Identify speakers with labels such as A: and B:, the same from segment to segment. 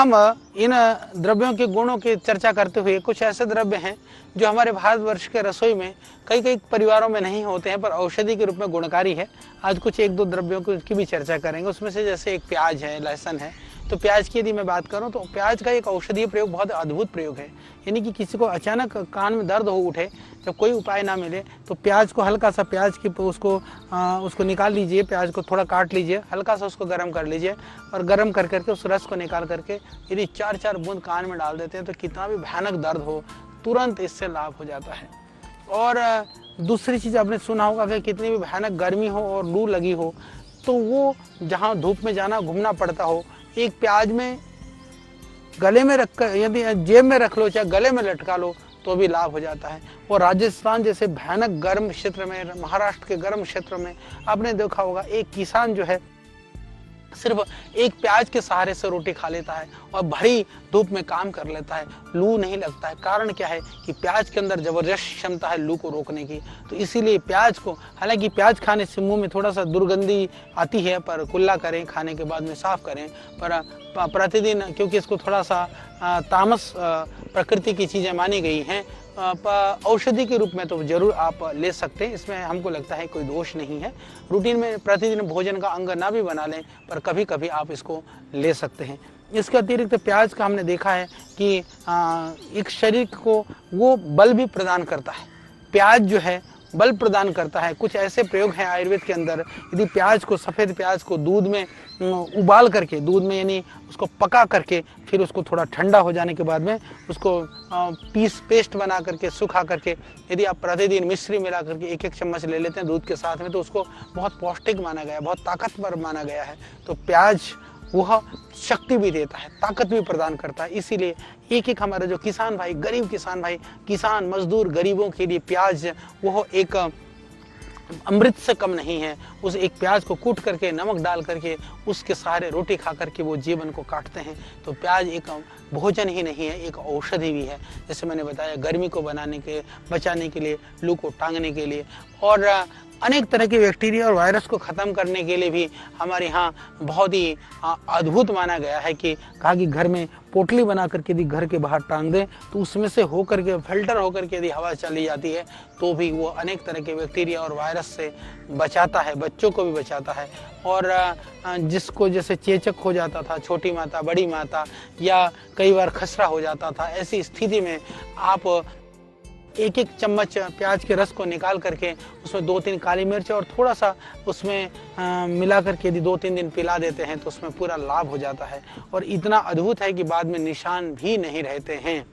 A: हम इन द्रव्यों के गुणों की चर्चा करते हुए कुछ ऐसे द्रव्य हैं जो हमारे भारतवर्ष के रसोई में कई कई परिवारों में नहीं होते हैं पर औषधि के रूप में गुणकारी है। आज कुछ एक दो द्रव्यों की भी चर्चा करेंगे। उसमें से जैसे एक प्याज है, लहसुन है। तो प्याज की यदि मैं बात करूं तो प्याज का एक औषधीय प्रयोग बहुत अद्भुत प्रयोग है। यानी कि किसी को अचानक कान में दर्द हो उठे, जब कोई उपाय ना मिले तो प्याज को हल्का सा प्याज की उसको निकाल लीजिए, प्याज को थोड़ा काट लीजिए, हल्का सा उसको गर्म कर लीजिए और गर्म कर करके उस रस को निकाल करके यदि 4-4 बूंद कान में डाल देते हैं तो कितना भी भयानक दर्द हो तुरंत इससे लाभ हो जाता है। और दूसरी चीज़ आपने सुना होगा कि कितनी भी भयानक गर्मी हो और लू लगी हो तो वो जहाँ धूप में जाना घूमना पड़ता हो, एक प्याज में गले में रख कर यदि जेब में रख लो चाहे गले में लटका लो तो भी लाभ हो जाता है। और राजस्थान जैसे भयानक गर्म क्षेत्र में, महाराष्ट्र के गर्म क्षेत्र में आपने देखा होगा एक किसान जो है सिर्फ एक प्याज के सहारे से रोटी खा लेता है और भरी धूप में काम कर लेता है, लू नहीं लगता है। कारण क्या है कि प्याज के अंदर जबरदस्त क्षमता है लू को रोकने की। तो इसीलिए प्याज को, हालांकि प्याज खाने से मुंह में थोड़ा सा दुर्गंधी आती है पर कुल्ला करें, खाने के बाद में साफ करें। पर प्रतिदिन, क्योंकि इसको थोड़ा सा तामस प्रकृति की चीज़ें मानी गई हैं, औषधि के रूप में तो जरूर आप ले सकते हैं। इसमें हमको लगता है कोई दोष नहीं है। रूटीन में प्रतिदिन भोजन का अंग ना भी बना लें पर कभी कभी आप इसको ले सकते हैं। इसके अतिरिक्त प्याज का हमने देखा है कि एक शरीर को वो बल भी प्रदान करता है। प्याज जो है बल प्रदान करता है। कुछ ऐसे प्रयोग हैं आयुर्वेद के अंदर, यदि प्याज को, सफ़ेद प्याज को दूध में उबाल करके, दूध में यानी उसको पका करके फिर उसको थोड़ा ठंडा हो जाने के बाद में उसको पेस्ट बना करके सुखा करके यदि आप प्रतिदिन मिश्री मिला करके एक एक चम्मच ले लेते हैं दूध के साथ में तो उसको बहुत पौष्टिक माना गया है, बहुत ताकतवर माना गया है। तो प्याज वह शक्ति भी देता है, ताकत भी प्रदान करता है। इसीलिए एक एक हमारे जो किसान भाई, गरीब किसान भाई, किसान मजदूर गरीबों के लिए प्याज वह एक अमृत से कम नहीं है। उस एक प्याज को कूट करके नमक डाल करके उसके सहारे रोटी खा करके वो जीवन को काटते हैं। तो प्याज एक भोजन ही नहीं है, एक औषधि भी है। जैसे मैंने बताया, गर्मी को बचाने के लिए, लू को टांगने के लिए और अनेक तरह के बैक्टीरिया और वायरस को ख़त्म करने के लिए भी हमारे यहाँ बहुत ही अद्भुत माना गया है कि कहा कि घर में पोटली बना करके यदि घर के बाहर टांग दें तो उसमें से होकर के फिल्टर होकर के यदि हवा चली जाती है तो भी वो अनेक तरह के बैक्टीरिया और वायरस से बचाता है, बच्चों को भी बचाता है। और जिसको जैसे चेचक हो जाता था, छोटी माता, बड़ी माता, या कई बार खसरा हो जाता था, ऐसी स्थिति में आप एक एक चम्मच प्याज के रस को निकाल करके उसमें 2-3 काली मिर्च और थोड़ा सा उसमें मिला करके यदि 2-3 दिन पिला देते हैं तो उसमें पूरा लाभ हो जाता है। और इतना अद्भुत है कि बाद में निशान भी नहीं रहते हैं।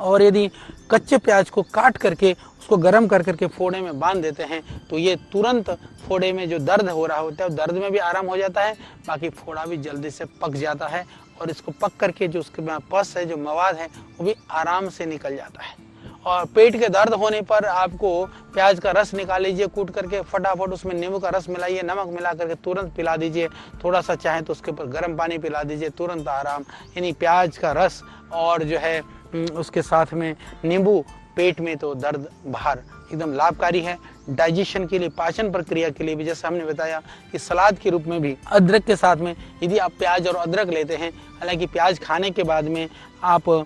A: और यदि कच्चे प्याज को काट करके उसको गर्म कर करके फोड़े में बांध देते हैं तो ये तुरंत फोड़े में जो दर्द हो रहा होता है दर्द में भी आराम हो जाता है, बाकी फोड़ा भी जल्दी से पक जाता है और इसको पक करके जो उसके पस है, जो मवाद है, वो भी आराम से निकल जाता है। और पेट के दर्द होने पर आपको प्याज का रस निकाल लीजिए, कूट करके फटाफट उसमें नींबू का रस मिलाइए, नमक मिला करके तुरंत पिला दीजिए। थोड़ा सा चाहे तो उसके ऊपर गर्म पानी पिला दीजिए, तुरंत आराम। यानी प्याज का रस और जो है उसके साथ में नींबू, पेट में तो दर्द बाहर, एकदम लाभकारी है। डाइजेशन के लिए, पाचन प्रक्रिया के लिए भी, जैसे हमने बताया कि सलाद के रूप में भी अदरक के साथ में यदि आप प्याज और अदरक लेते हैं, हालांकि प्याज खाने के बाद में आप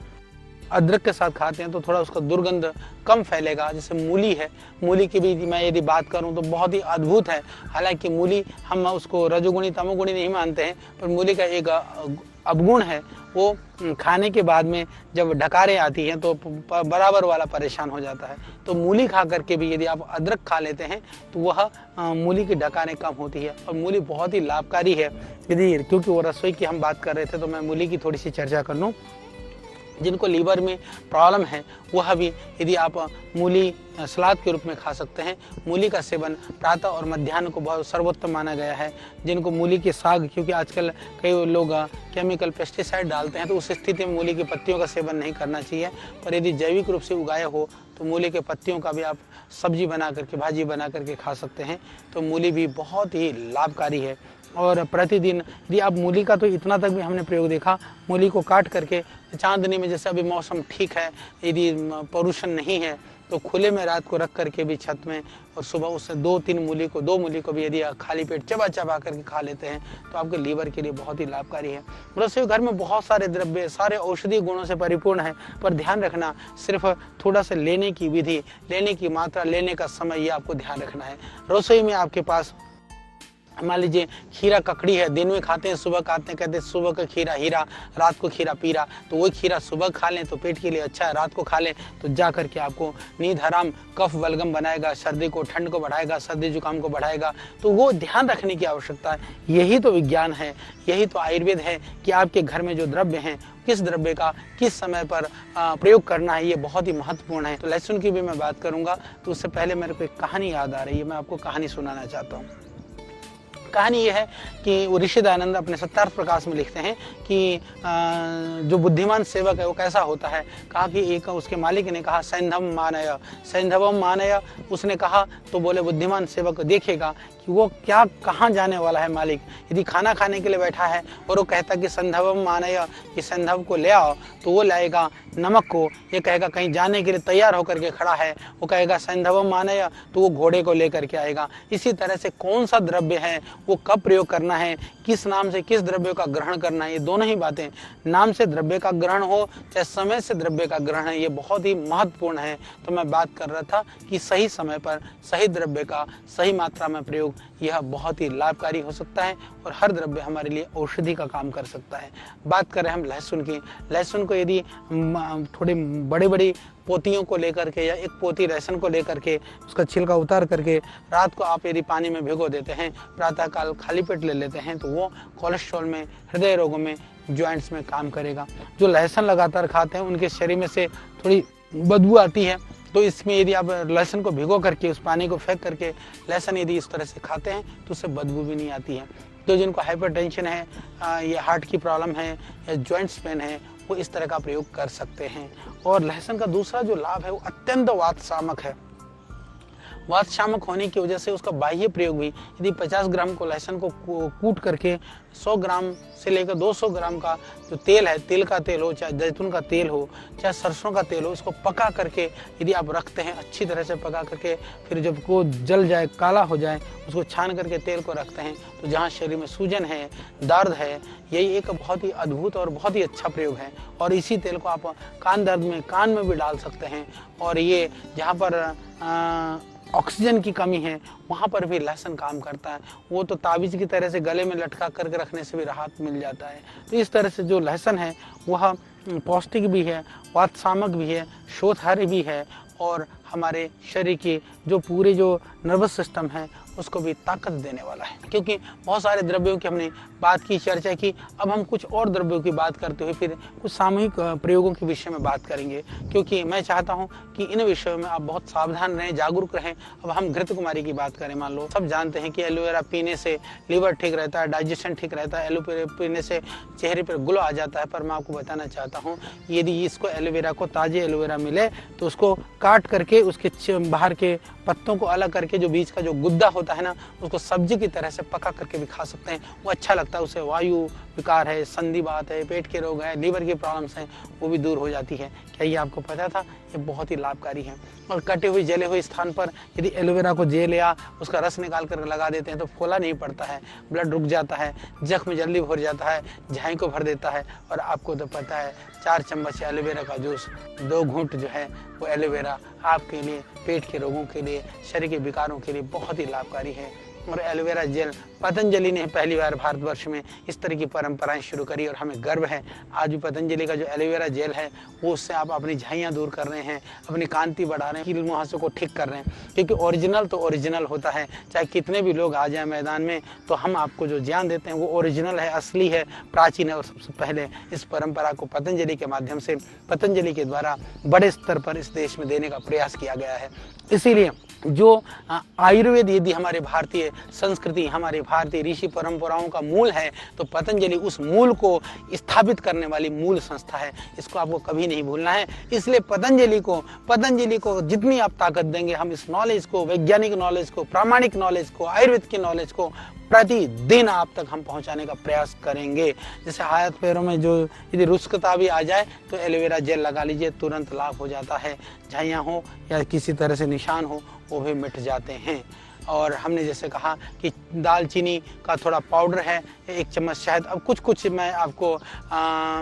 A: अदरक के साथ खाते हैं तो थोड़ा उसका दुर्गंध कम फैलेगा। जैसे मूली है, मूली की भी मैं यदि बात करूं तो बहुत ही अद्भुत है। हालांकि मूली हम उसको रजोगुणी तमोगुणी नहीं मानते हैं, पर मूली का एक अवगुण है, वो खाने के बाद में जब ढकारें आती हैं तो बराबर वाला परेशान हो जाता है। तो मूली खा करके भी यदि आप अदरक खा लेते हैं तो वह मूली की ढकारें कम होती है। और मूली बहुत ही लाभकारी है। यदि क्योंकि वो रसोई की हम बात कर रहे थे तो मैं मूली की थोड़ी सी चर्चा कर लूँ। जिनको लीवर में प्रॉब्लम है वह भी यदि आप मूली सलाद के रूप में खा सकते हैं। मूली का सेवन प्रातः और मध्याह्न को बहुत सर्वोत्तम माना गया है। जिनको मूली के साग, क्योंकि आजकल कई लोग केमिकल पेस्टिसाइड डालते हैं तो उस स्थिति में मूली की पत्तियों का सेवन नहीं करना चाहिए। पर यदि जैविक रूप से उगाया हो तो मूली के पत्तियों का भी आप सब्जी बना करके, भाजी बना करके खा सकते हैं। तो मूली भी बहुत ही लाभकारी है। और प्रतिदिन यदि आप मूली का, तो इतना तक भी हमने प्रयोग देखा, मूली को काट करके चांदनी में, जैसे अभी मौसम ठीक है, यदि पोल्यूशन नहीं है तो खुले में रात को रख करके भी छत में, और सुबह उससे 2 मूली को भी यदि खाली पेट चबा चबा करके खा लेते हैं तो आपके लीवर के लिए बहुत ही लाभकारी है। रसोई घर में बहुत सारे द्रव्य, सारे औषधीय गुणों से परिपूर्ण है, पर ध्यान रखना सिर्फ थोड़ा सा लेने की विधि, लेने की मात्रा, लेने का समय, ये आपको ध्यान रखना है। रसोई में आपके पास मान लीजिए खीरा ककड़ी है, दिन में खाते हैं, सुबह खाते हैं, कहते हैं सुबह का खीरा हीरा, रात को खीरा पीरा, तो वही खीरा सुबह खा लें तो पेट के लिए अच्छा है, रात को खा लें तो जा करके आपको नींद हराम, कफ बलगम बनाएगा, सर्दी को, ठंड को बढ़ाएगा, सर्दी जुकाम को बढ़ाएगा। तो वो ध्यान रखने की आवश्यकता है। यही तो विज्ञान है, यही तो आयुर्वेद है कि आपके घर में जो द्रव्य हैं, किस द्रव्य का किस समय पर प्रयोग करना है, ये बहुत ही महत्वपूर्ण है। तो लहसुन की भी मैं बात करूंगा, तो उससे पहले मेरे को एक कहानी याद आ रही है, मैं आपको कहानी सुनाना चाहता हूँ। कहानी यह है कि वो ऋषि दयानंद अपने सत्यार्थ प्रकाश में लिखते हैं कि जो बुद्धिमान सेवक है वो कैसा होता है। कहा कि एक उसके मालिक ने कहा सैंधवम मानय, उसने कहा तो बोले बुद्धिमान सेवक देखेगा कि वो क्या कहाँ जाने वाला है। मालिक यदि खाना खाने के लिए बैठा है और वो कहता कि संधवम मानय, कि संधव को ले आओ, तो वो लाएगा नमक को। ये कहेगा कहीं जाने के लिए तैयार होकर के खड़ा है, वो कहेगा संधवम मानय, तो वो घोड़े को लेकर के आएगा। इसी तरह से कौन सा द्रव्य है, वो कब प्रयोग करना है, किस नाम से किस द्रव्य का ग्रहण करना है, ये दोनों ही बातें, नाम से द्रव्य का ग्रहण हो चाहे समय से द्रव्य का ग्रहण है, ये बहुत ही महत्वपूर्ण है। तो मैं बात कर रहा था कि सही समय पर सही द्रव्य का सही मात्रा में प्रयोग, यह बहुत ही लाभकारी हो सकता है और हर द्रव्य हमारे लिए औषधि का काम कर सकता है। बात करें हम लहसुन की, लहसुन को यदि थोड़ी बड़ी बड़ी पोतियों को लेकर के या एक पोती लहसुन को लेकर के उसका छिलका उतार करके रात को आप यदि पानी में भिगो देते हैं, प्रातःकाल खाली पेट ले लेते हैं, तो वो कोलेस्ट्रॉल में, हृदय रोगों में, जॉइंट्स में काम करेगा। जो लहसुन लगातार खाते हैं उनके शरीर में से थोड़ी बदबू आती है, तो इसमें यदि आप लहसुन को भिगो करके उस पानी को फेंक करके लहसुन यदि इस तरह से खाते हैं तो उससे बदबू भी नहीं आती है। तो जिनको हाइपरटेंशन है, ये हार्ट की प्रॉब्लम है या जॉइंट्स पेन है, वो इस तरह का प्रयोग कर सकते हैं। और लहसुन का दूसरा जो लाभ है वो अत्यंत वात शामक है। वात शामक होने की वजह से उसका बाह्य प्रयोग भी, यदि 50 ग्राम को लहसुन को कूट करके 100 ग्राम से लेकर 200 ग्राम का जो तेल है, तिल का तेल हो चाहे जैतून का तेल हो चाहे सरसों का तेल हो, इसको पका करके यदि आप रखते हैं, अच्छी तरह से पका करके, फिर जब वो जल जाए, काला हो जाए, उसको छान करके तेल को रखते हैं, तो जहाँ शरीर में सूजन है, दर्द है, यही एक बहुत ही अद्भुत और बहुत ही अच्छा प्रयोग है। और इसी तेल को आप कान दर्द में, कान में भी डाल सकते हैं। और ये जहाँ पर ऑक्सीजन की कमी है वहाँ पर भी लहसुन काम करता है। वो तो ताबीज़ की तरह से गले में लटका करके रखने से भी राहत मिल जाता है। तो इस तरह से जो लहसुन है वह पौष्टिक भी है, वात शामक भी है, शोधहारी भी है, और हमारे शरीर की जो पूरे जो नर्वस सिस्टम है उसको भी ताकत देने वाला है। क्योंकि बहुत सारे द्रव्यों की हमने बात की, चर्चा की, अब हम कुछ और द्रव्यों की बात करते हुए फिर कुछ सामूहिक प्रयोगों के विषय में बात करेंगे, क्योंकि मैं चाहता हूं कि इन विषयों में आप बहुत सावधान रहें, जागरूक रहें। अब हम घृत कुमारी की बात करें, मान लो सब जानते हैं कि एलोवेरा पीने से लीवर ठीक रहता है, डाइजेशन ठीक रहता है, एलोवेरा पीने से चेहरे पर ग्लो आ जाता है। पर मैं आपको बताना चाहता हूँ, यदि इसको एलोवेरा को ताजे एलोवेरा मिले तो उसको काट करके उसके बाहर के पत्तों को अलग करके जो बीच का जो गुद्दा होता है ना, उसको सब्जी की तरह से पका करके भी खा सकते हैं। वो अच्छा लगता है, उससे वायु विकार है, संधिवात है, पेट के रोग है, लीवर की प्रॉब्लम्स हैं, वो भी दूर हो जाती है। क्या ये आपको पता था? ये बहुत ही लाभकारी है। और कटे हुए जले हुए स्थान पर यदि एलोवेरा को जेल या उसका रस निकाल कर लगा देते हैं तो फोला नहीं पड़ता है, ब्लड रुक जाता है, जख्म जल्दी भर जाता है, झाई को भर देता है। और आपको तो पता है 4 चम्मच एलोवेरा का जूस, 2 घूंट जो है वो एलोवेरा आपके लिए, पेट के रोगों के लिए, शरीर के विकारों के लिए बहुत ही लाभकारी है। और एलोवेरा जेल पतंजलि ने पहली बार भारतवर्ष में इस तरह की परंपराएं शुरू करी और हमें गर्व है। आज भी पतंजलि का जो एलोवेरा जेल है वो उससे आप अपनी झाइयाँ दूर कर रहे हैं, अपनी कांति बढ़ा रहे हैं, कील मुहासों को ठीक कर रहे हैं। क्योंकि ओरिजिनल तो ओरिजिनल होता है, चाहे कितने भी लोग आ जाए मैदान में, तो हम आपको जो ज्ञान देते हैं वो ओरिजिनल है, असली है, प्राचीन है। और सबसे पहले इस परंपरा को पतंजलि के माध्यम से, पतंजलि के द्वारा बड़े स्तर पर इस देश में देने का प्रयास किया गया है। इसीलिए जो आयुर्वेद यदि हमारे भारतीय संस्कृति, हमारी भारतीय ऋषि परंपराओं का मूल है, तो पतंजलि उस मूल को स्थापित करने वाली मूल संस्था है। इसको आपको कभी नहीं भूलना है। इसलिए पतंजलि को जितनी आप ताकत देंगे, हम इस नॉलेज को, वैज्ञानिक नॉलेज को, प्रामाणिक नॉलेज को, आयुर्वेद की नॉलेज को प्रतिदिन आप तक हम पहुंचाने का प्रयास करेंगे। जैसे हाथ पैरों में जो यदि रुस्कता भी आ जाए तो एलोवेरा जेल लगा लीजिए, तुरंत लाभ हो जाता है। झाइयाँ हो या किसी तरह से निशान हो, वो भी मिट जाते हैं। और हमने जैसे कहा कि दालचीनी का थोड़ा पाउडर है, 1 चम्मच शहद। अब कुछ मैं आपको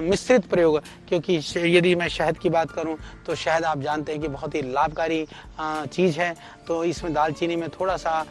A: मिश्रित प्रयोग, क्योंकि यदि मैं शहद की बात करूं तो शहद आप जानते हैं कि बहुत ही लाभकारी चीज़ है। तो इसमें दालचीनी में थोड़ा सा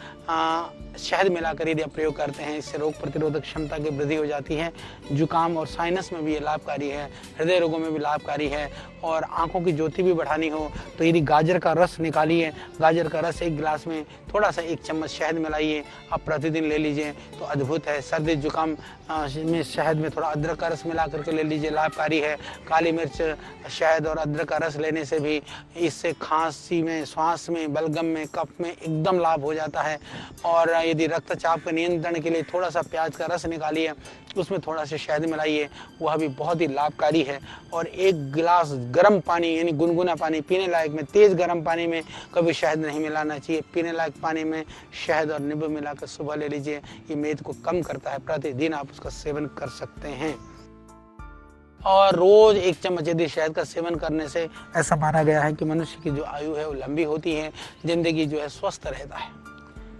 A: शहद मिलाकर यदि आप प्रयोग करते हैं, इससे रोग प्रतिरोधक क्षमता की वृद्धि हो जाती है। जुकाम और साइनस में भी ये लाभकारी है, हृदय रोगों में भी लाभकारी है। और आंखों की ज्योति भी बढ़ानी हो तो यदि गाजर का रस निकालिए, गाजर का रस 1 गिलास में थोड़ा सा 1 चम्मच शहद मिलाइए, आप प्रतिदिन ले लीजिए तो अद्भुत है। सर्दी जुकाम में शहद में थोड़ा अदरक का रस मिला करके ले लीजिए, लाभकारी है। काली मिर्च, शहद और अदरक का रस लेने से भी इससे खांसी में, श्वास में, बलगम में, कफ में एकदम लाभ हो जाता है। और यदि रक्तचाप के नियंत्रण के लिए थोड़ा सा प्याज का रस निकालिए, उसमें थोड़ा सा शहद मिलाइए, वह भी बहुत ही लाभकारी है। और 1 गिलास गर्म पानी, यानी गुनगुना पानी पीने लायक में, तेज गर्म पानी में कभी शहद नहीं मिलाना चाहिए। पीने लायक पानी में शहद और नींबू मिलाकर सुबह ले लीजिए, ये मेद को कम करता है। प्रतिदिन आप उसका सेवन कर सकते हैं। और रोज 1 चम्मच यदि शहद का सेवन करने से ऐसा माना गया है कि मनुष्य की जो आयु है वो लंबी होती है, जिंदगी जो है स्वस्थ रहता है।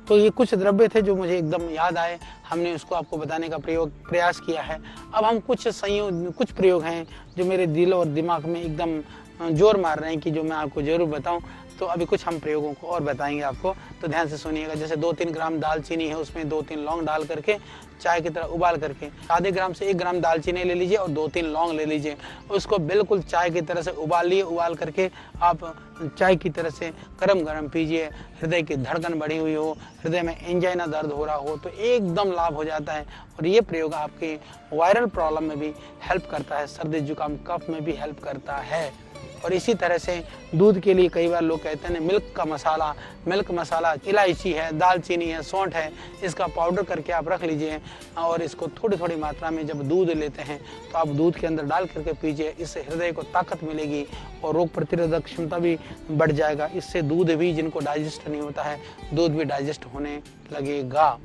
A: तो ये कुछ द्रव्य थे जो मुझे एकदम याद आए, हमने उसको आपको बताने का प्रयास किया है। अब हम कुछ प्रयोग हैं जो मेरे दिल और दिमाग में एकदम जोर मार रहे हैं कि जो मैं आपको जरूर बताऊं। तो अभी कुछ हम प्रयोगों को और बताएंगे आपको, तो ध्यान से सुनिएगा। जैसे 2-3 ग्राम दालचीनी है, उसमें 2-3 लौंग डाल करके चाय की तरह उबाल करके, आधे ग्राम से 1 ग्राम दालचीनी ले लीजिए और 2-3 लौंग ले लीजिए। उसको बिल्कुल चाय की तरह से उबाल लिए, उबाल करके आप चाय की तरह से गरम पीजिए। हृदय की धड़कन बढ़ी हुई हो, हृदय में एंजाइना दर्द हो रहा हो तो एकदम लाभ हो जाता है। और ये प्रयोग आपके वायरल प्रॉब्लम में भी हेल्प करता है, सर्दी जुकाम कफ में भी हेल्प करता है। और इसी तरह से दूध के लिए कई बार लोग कहते हैं मिल्क मसाला इलायची है, दालचीनी है, सौंठ है, इसका पाउडर करके आप रख लीजिए। और इसको थोड़ी मात्रा में जब दूध लेते हैं तो आप दूध के अंदर डाल करके पीजिए। इससे हृदय को ताकत मिलेगी और रोग प्रतिरोधक क्षमता भी बढ़ जाएगा। इससे दूध भी, जिनको डाइजेस्ट नहीं होता है, दूध भी डाइजेस्ट होने लगेगा।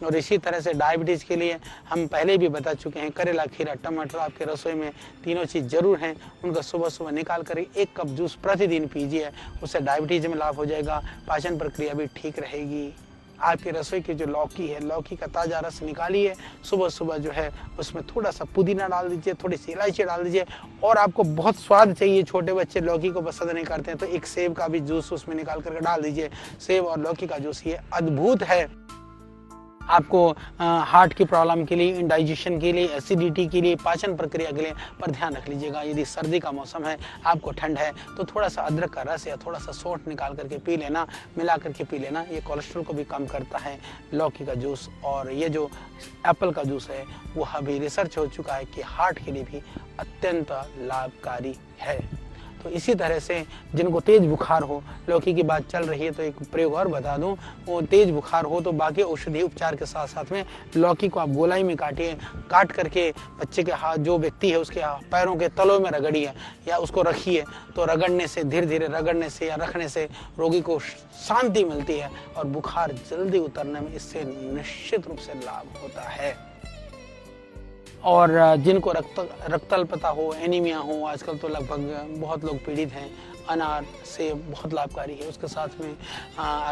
A: और इसी तरह से डायबिटीज़ के लिए हम पहले भी बता चुके हैं, करेला, खीरा, टमाटर आपके रसोई में तीनों चीज़ जरूर हैं। उनका सुबह निकाल कर 1 कप जूस प्रतिदिन पीजिए, उससे डायबिटीज़ में लाभ हो जाएगा, पाचन प्रक्रिया भी ठीक रहेगी। आपकी रसोई की जो लौकी है, लौकी का ताज़ा रस निकालिए, सुबह जो है उसमें थोड़ा सा पुदीना डाल दीजिए, थोड़ी सी इलायची डाल दीजिए। और आपको बहुत स्वाद चाहिए, छोटे बच्चे लौकी को पसंद नहीं करते हैं, तो 1 सेब का भी जूस उसमें निकाल करके डाल दीजिए। सेब और लौकी का जूस ये अद्भुत है आपको हार्ट की प्रॉब्लम के लिए, इंडाइजेशन के लिए, एसिडिटी के लिए, पाचन प्रक्रिया के लिए। पर ध्यान रख लीजिएगा, यदि सर्दी का मौसम है, आपको ठंड है, तो थोड़ा सा अदरक का रस या थोड़ा सा सौंठ निकाल करके पी लेना, मिला करके पी लेना। ये कोलेस्ट्रॉल को भी कम करता है, लौकी का जूस। और ये जो एप्पल का जूस है, वो अभी रिसर्च हो चुका है कि हार्ट के लिए भी अत्यंत लाभकारी है। तो इसी तरह से जिनको तेज बुखार हो, लौकी की बात चल रही है तो एक प्रयोग और बता दूं, वो तेज बुखार हो तो बाकी औषधि उपचार के साथ साथ में लौकी को आप गोलाई में काटिए, काट करके बच्चे के हाथ, जो व्यक्ति है उसके पैरों के तलों में रगड़िए या उसको रखिए। तो रगड़ने से, धीरे धीरे रगड़ने से या रखने से रोगी को शांति मिलती है और बुखार जल्दी उतरने में इससे निश्चित रूप से लाभ होता है। और जिनको रक्तल्पता हो, एनीमिया हो, आजकल तो लगभग बहुत लोग पीड़ित हैं, अनार से बहुत लाभकारी है। उसके साथ में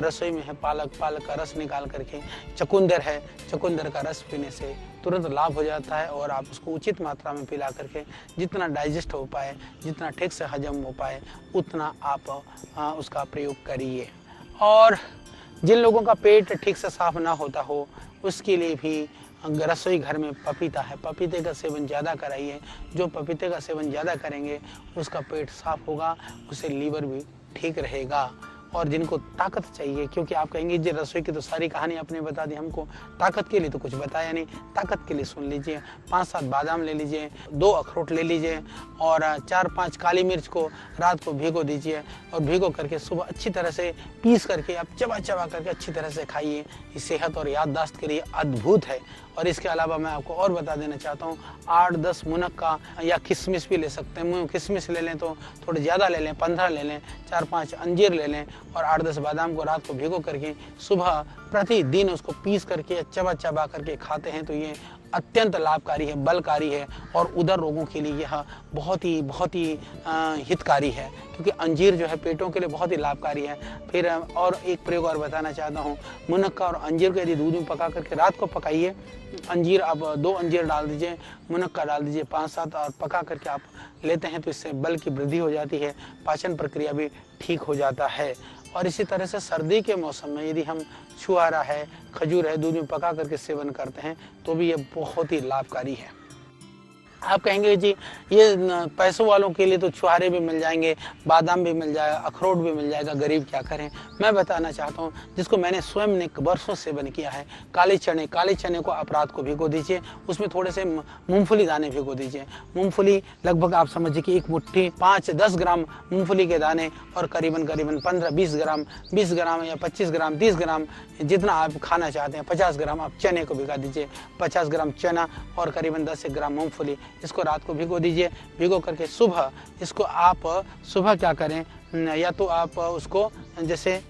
A: रसोई में है पालक का रस निकाल करके, चुकंदर है, चुकंदर का रस पीने से तुरंत लाभ हो जाता है। और आप उसको उचित मात्रा में पिला करके जितना डाइजेस्ट हो पाए, जितना ठीक से हजम हो पाए, उतना आप उसका प्रयोग करिए। और जिन लोगों का पेट ठीक से साफ ना होता हो, उसके लिए भी रसोई घर में पपीता है, पपीते का सेवन ज़्यादा कराइए। जो पपीते का सेवन ज़्यादा करेंगे उसका पेट साफ होगा, उससे लीवर भी ठीक रहेगा। और जिनको ताकत चाहिए, क्योंकि आप कहेंगे जी रसोई की तो सारी कहानी आपने बता दी, हमको ताकत के लिए तो कुछ बताया नहीं। ताकत के लिए सुन लीजिए, 5-7 बादाम ले लीजिए, 2 अखरोट ले लीजिए और 4-5 काली मिर्च को रात को भिगो दीजिए और भिगो करके सुबह अच्छी तरह से पीस करके आप चबा चबा करके अच्छी तरह से खाइए। ये सेहत और याददाश्त के लिए अद्भुत है। और इसके अलावा मैं आपको और बता देना चाहता हूँ, 8-10 मुनक्का या किशमिश भी ले सकते हैं। किशमिश ले लें तो थोड़े ज़्यादा ले लें, 15 ले लें, 4-5 अंजीर ले लें और 8-10 बादाम को रात को भिगो करके सुबह प्रतिदिन उसको पीस करके चबा चबा करके खाते हैं तो ये अत्यंत लाभकारी है, बलकारी है और उदर रोगों के लिए यह बहुत ही हितकारी है, क्योंकि अंजीर जो है पेटों के लिए बहुत ही लाभकारी है। फिर और एक प्रयोग और बताना चाहता हूँ, मुनक्का और अंजीर को यदि दूध में पका करके रात को पकाइए, अंजीर आप 2 अंजीर डाल दीजिए, मुनक्का डाल दीजिए 5-7 और पका करके आप लेते हैं तो इससे बल की वृद्धि हो जाती है, पाचन प्रक्रिया भी ठीक हो जाता है। और इसी तरह से सर्दी के मौसम में यदि हम छुआरा है, खजूर है, दूध में पका करके सेवन करते हैं तो भी ये बहुत ही लाभकारी है। आप कहेंगे जी ये पैसों वालों के लिए तो छुहारे भी मिल जाएंगे, बादाम भी मिल जाएगा, अखरोट भी मिल जाएगा, गरीब क्या करें। मैं बताना चाहता हूँ जिसको मैंने स्वयं ने वर्षों सेवन किया है, काले चने को आप रात को भिगो दीजिए, उसमें थोड़े से मूंगफली दाने भिगो दीजिए। मूंगफली लगभग आप समझिए कि एक मुट्ठी 5-10 ग्राम मूंगफली के दाने और करीबन 15-20 ग्राम, 20 ग्राम या 25 ग्राम, 30 ग्राम जितना आप खाना चाहते हैं, 50 ग्राम आप चने को भिगा दीजिए, 50 ग्राम चना और करीबन 10 ग्राम मूंगफली, इसको रात को भिगो दीजिए। भिगो करके सुबह इसको आप सुबह क्या करें, या तो आप उसको जैसे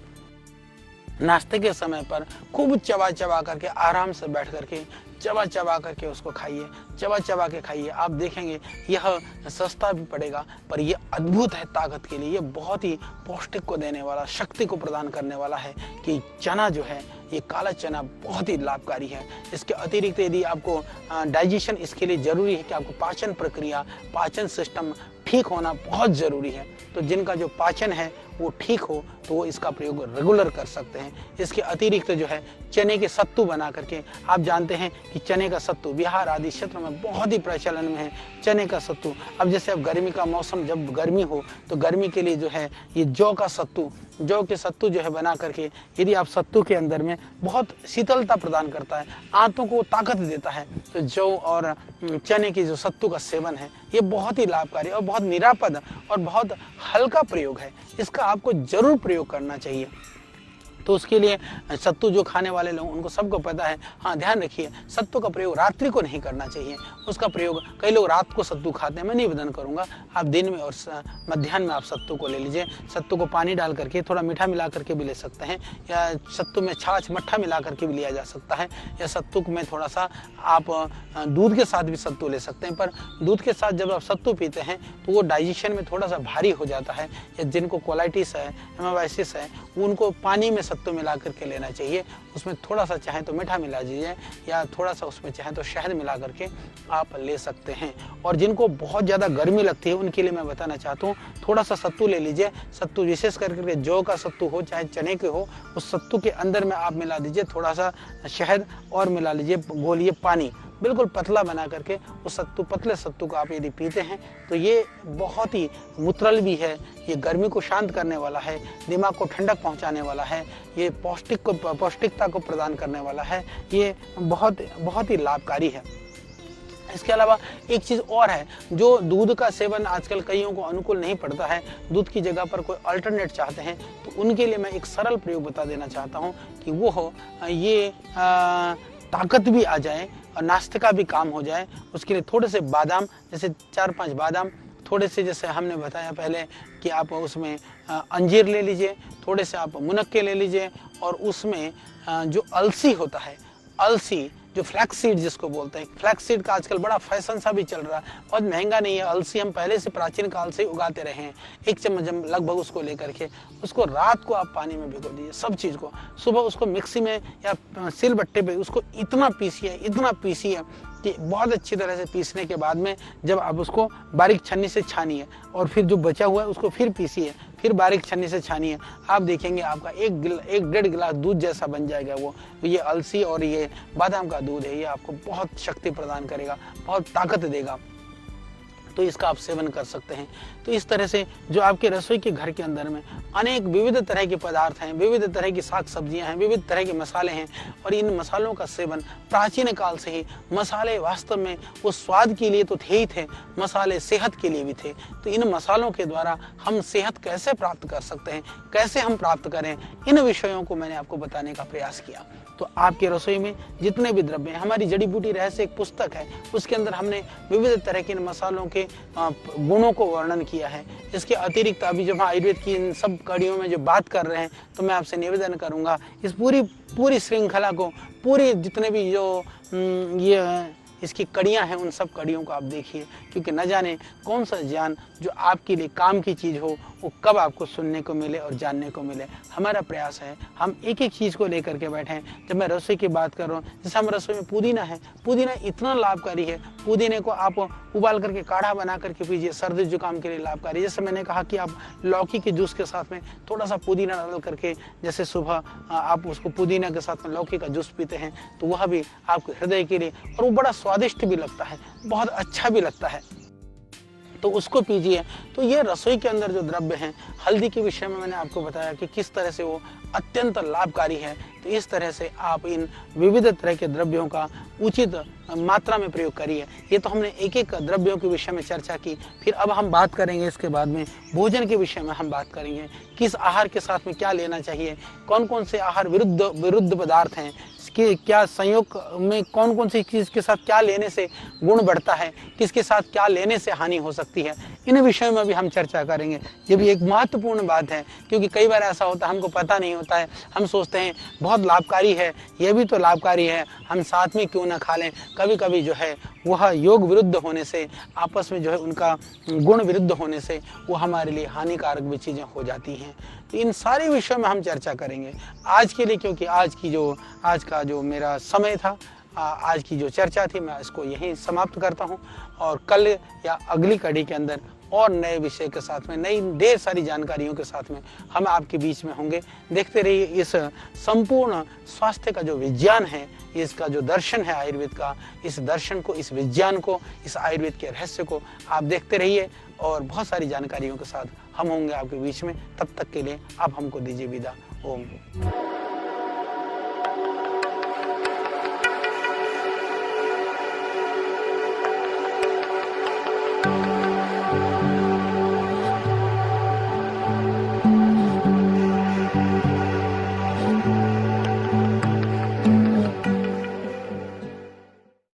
A: नाश्ते के समय पर खूब चबा चबा करके आराम से बैठ करके चबा चबा करके उसको खाइए, चबा चबा के खाइए। आप देखेंगे यह सस्ता भी पड़ेगा पर यह अद्भुत है ताकत के लिए। ये बहुत ही पौष्टिक को देने वाला, शक्ति को प्रदान करने वाला है कि चना जो है ये काला चना बहुत ही लाभकारी है। इसके अतिरिक्त यदि आपको डाइजेशन, इसके लिए जरूरी है कि आपको पाचन प्रक्रिया, पाचन सिस्टम ठीक होना बहुत ज़रूरी है। तो जिनका जो पाचन है वो ठीक हो तो वो इसका प्रयोग रेगुलर कर सकते हैं। इसके अतिरिक्त जो है चने के सत्तू बना करके, आप जानते हैं कि चने का सत्तू बिहार आदि क्षेत्रों में बहुत ही प्रचलन में है। चने का सत्तू, अब जैसे अब गर्मी का मौसम, जब गर्मी हो तो गर्मी के लिए जो है ये जौ के सत्तू जो है बना करके, यदि आप सत्तू के अंदर में बहुत शीतलता प्रदान करता है, आंतों को ताकत देता है, तो जौ और चने की जो सत्तू का सेवन है ये बहुत ही लाभकारी और बहुत निरापद और बहुत हल्का प्रयोग है। इसका आपको जरूर प्रयोग करना चाहिए। तो उसके लिए सत्तू जो खाने वाले लोग उनको सबको पता है। हाँ, ध्यान रखिए सत्तू का प्रयोग रात्रि को नहीं करना चाहिए। उसका प्रयोग, कई लोग रात को सत्तू खाते हैं, मैं निवेदन करूंगा आप दिन में और मध्याह्न में आप सत्तू को ले लीजिए। सत्तू को पानी डाल करके थोड़ा मीठा मिला करके भी ले सकते हैं, या सत्तू में छाछ मट्ठा मिला करके भी लिया जा सकता है, या सत्तू में थोड़ा सा आप दूध के साथ भी सत्तू ले सकते हैं। पर दूध के साथ जब आप सत्तू पीते हैं तो वो डाइजेशन में थोड़ा सा भारी हो जाता है, या जिनको कोलाइटिस है, एमाइसिस है, उनको पानी में सत्तू मिला करके लेना चाहिए। उसमें थोड़ा सा चाहे तो मीठा मिला दीजिए, या थोड़ा सा उसमें चाहे तो शहद मिला करके आप ले सकते हैं। और जिनको बहुत ज़्यादा गर्मी लगती है उनके लिए मैं बताना चाहता हूँ, थोड़ा सा सत्तू ले लीजिए। सत्तू विशेष करके जौ का सत्तू हो चाहे चने के हो, उस सत्तू के अंदर में आप मिला दीजिए थोड़ा सा शहद और मिला लीजिए, घोलिए पानी, बिल्कुल पतला बना करके उस पतले सत्तू को आप यदि पीते हैं तो ये बहुत ही मुतरल भी है, ये गर्मी को शांत करने वाला है, दिमाग को ठंडक पहुंचाने वाला है, ये पौष्टिकता को प्रदान करने वाला है, ये बहुत ही लाभकारी है। इसके अलावा एक चीज़ और है, जो दूध का सेवन आजकल कईयों को अनुकूल नहीं पड़ता है, दूध की जगह पर कोई अल्टरनेट चाहते हैं, तो उनके लिए मैं एक सरल प्रयोग बता देना चाहता हूँ कि वो हो ये ताकत भी आ जाए और नाश्ते का भी काम हो जाए। उसके लिए थोड़े से बादाम, जैसे 4-5 बादाम, थोड़े से जैसे हमने बताया पहले कि आप उसमें अंजीर ले लीजिए, थोड़े से आप मुनक्के ले लीजिए, और उसमें जो अलसी होता है, अलसी जो फ्लैक्स सीड जिसको बोलते हैं, फ्लैक्स सीड का आजकल बड़ा फैशन सा भी चल रहा है, बहुत महंगा नहीं है। अलसी हम पहले से प्राचीन काल से उगाते रहे हैं। 1 चम्मच लगभग उसको लेकर के उसको रात को आप पानी में भिगो दीजिए, सब चीज़ को। सुबह उसको मिक्सी में या सिलबट्टे पे उसको इतना पीसिए कि बहुत अच्छी तरह से पीसने के बाद में जब आप उसको बारीक छन्नी से छानिए, और फिर जो बचा हुआ है उसको फिर पीसिए, फिर बारीक छन्नी से छानिए, आप देखेंगे आपका 1-1.5 गिलास दूध जैसा बन जाएगा वो। ये अलसी और ये बादाम का दूध है, ये आपको बहुत शक्ति प्रदान करेगा, बहुत ताकत देगा। तो इसका आप सेवन कर सकते हैं। तो इस तरह से जो आपके रसोई के घर के अंदर में अनेक विविध तरह के पदार्थ हैं, विविध तरह की साग सब्जियां हैं, विविध तरह के मसाले हैं, और इन मसालों का सेवन प्राचीन काल से ही, मसाले वास्तव में वो स्वाद के लिए तो थे ही थे, मसाले सेहत के लिए भी थे। तो इन मसालों के द्वारा हम सेहत कैसे प्राप्त कर सकते हैं, कैसे हम प्राप्त करें, इन विषयों को मैंने आपको बताने का प्रयास किया। तो आपके रसोई में जितने भी द्रव्य हैं, हमारी जड़ी बूटी रहस्य एक पुस्तक है, उसके अंदर हमने विविध तरह के मसालों के गुणों को वर्णन किया है। इसके अतिरिक्त अभी जब हम आयुर्वेद की इन सब कड़ियों में जो बात कर रहे हैं, तो मैं आपसे निवेदन करूंगा इस पूरी श्रृंखला को, पूरी जितने भी जो ये इसकी कड़ियां हैं, उन सब कड़ियों को आप देखिए, क्योंकि न जाने कौन सा ज्ञान जो आपके लिए काम की चीज़ हो वो कब आपको सुनने को मिले और जानने को मिले। हमारा प्रयास है हम एक एक चीज़ को लेकर के बैठें। जब मैं रसोई की बात कर रहा हूँ, जैसे हम रसोई में पुदीना है, पुदीना इतना लाभकारी है, पुदीने को आप उबाल करके काढ़ा बना करके पीजिए, सर्दी जुकाम के लिए लाभकारी। जैसे मैंने कहा कि आप लौकी के जूस के साथ में थोड़ा सा पुदीना डाल करके, जैसे सुबह आप उसको पुदीना के साथ में लौकी का जूस पीते हैं, तो वह भी आपके हृदय के लिए, और वो बड़ा स्वादिष्ट भी लगता है, बहुत अच्छा भी लगता है, तो उसको पीजिए। तो ये रसोई के अंदर जो द्रव्य हैं, हल्दी के विषय में मैंने आपको बताया कि किस तरह से वो अत्यंत लाभकारी है। तो इस तरह से आप इन विविध तरह के द्रव्यों का उचित मात्रा में प्रयोग करिए। ये तो हमने एक एक द्रव्यों के विषय में चर्चा की। फिर अब हम बात करेंगे, इसके बाद में भोजन के विषय में हम बात करेंगे, किस आहार के साथ में क्या लेना चाहिए, कौन कौन से आहार विरुद्ध पदार्थ हैं, कि क्या संयोग में कौन कौन सी चीज के साथ क्या लेने से गुण बढ़ता है, किसके साथ क्या लेने से हानि हो सकती है, इन विषयों में भी हम चर्चा करेंगे। ये भी एक महत्वपूर्ण बात है, क्योंकि कई बार ऐसा होता है हमको पता नहीं होता है, हम सोचते हैं बहुत लाभकारी है, ये भी तो लाभकारी है, हम साथ में क्यों ना खा लें। कभी कभी जो है वह योग विरुद्ध होने से, आपस में जो है उनका गुण विरुद्ध होने से वो हमारे लिए हानिकारक भी चीज़ें हो जाती हैं। तो इन सारे विषयों में हम चर्चा करेंगे आज के लिए, क्योंकि आज का जो मेरा समय था, आज की जो चर्चा थी, मैं इसको यहीं समाप्त करता हूं, और कल या अगली कड़ी के अंदर और नए विषय के साथ में, नई ढेर सारी जानकारियों के साथ में हम आपके बीच में होंगे। देखते रहिए इस संपूर्ण स्वास्थ्य का जो विज्ञान है, इसका जो दर्शन है आयुर्वेद का, इस दर्शन को, इस विज्ञान को, इस आयुर्वेद के रहस्य को आप देखते रहिए, और बहुत सारी जानकारियों के साथ हम होंगे आपके बीच में। तब तक के लिए आप हमको दीजिए विदा। ओम।